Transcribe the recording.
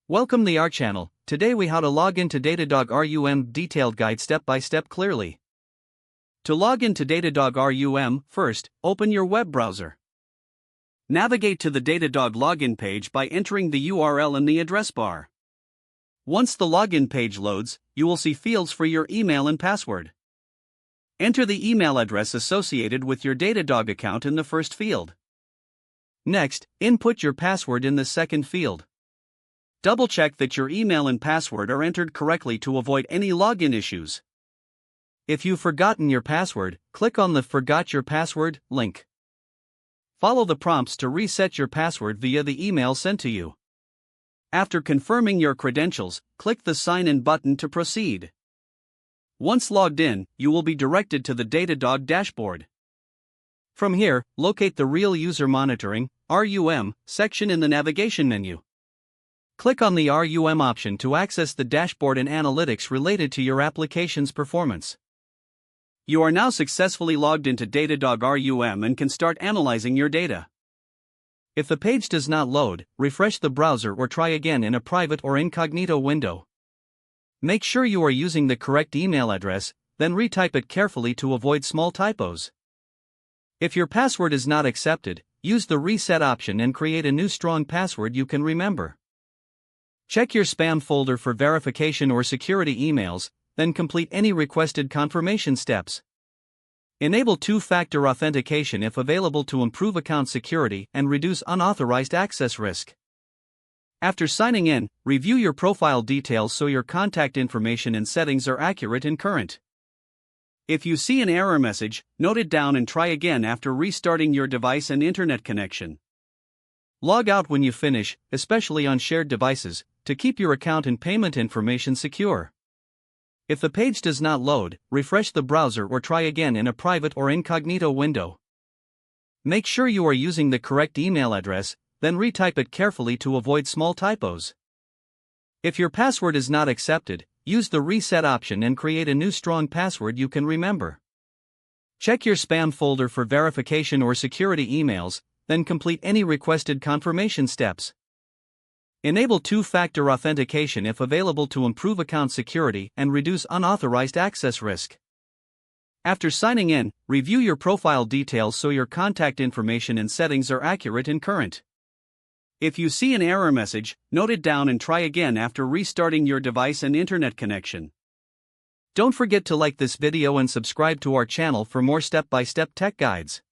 Welcome to our channel. Today we how to log into Datadog RUM detailed guide step by step clearly. To log into Datadog RUM, first, open your web browser. Navigate to the Datadog login page by entering the URL in the address bar. Once the login page loads, you will see fields for your email and password. Enter the email address associated with your Datadog account in the first field. Next, input your password in the second field. Double-check that your email and password are entered correctly to avoid any login issues. If you've forgotten your password, click on the Forgot Your Password link. Follow the prompts to reset your password via the email sent to you. After confirming your credentials, click the Sign In button to proceed. Once logged in, you will be directed to the Datadog dashboard. From here, locate the Real User Monitoring (RUM) section in the navigation menu. Click on the RUM option to access the dashboard and analytics related to your application's performance. You are now successfully logged into Datadog RUM and can start analyzing your data. If the page does not load, refresh the browser or try again in a private or incognito window. Make sure you are using the correct email address, then retype it carefully to avoid small typos. If your password is not accepted, use the reset option and create a new strong password you can remember. Check your spam folder for verification or security emails, then complete any requested confirmation steps. Enable two-factor authentication if available to improve account security and reduce unauthorized access risk. After signing in, review your profile details so your contact information and settings are accurate and current. If you see an error message, note it down and try again after restarting your device and internet connection. Log out when you finish, especially on shared devices, to keep your account and payment information secure. If the page does not load, refresh the browser or try again in a private or incognito window. Make sure you are using the correct email address, then retype it carefully to avoid small typos. If your password is not accepted, use the reset option and create a new strong password you can remember. Check your spam folder for verification or security emails, then complete any requested confirmation steps. Enable two-factor authentication if available to improve account security and reduce unauthorized access risk. After signing in, review your profile details so your contact information and settings are accurate and current. If you see an error message, note it down and try again after restarting your device and internet connection. Don't forget to like this video and subscribe to our channel for more step-by-step tech guides.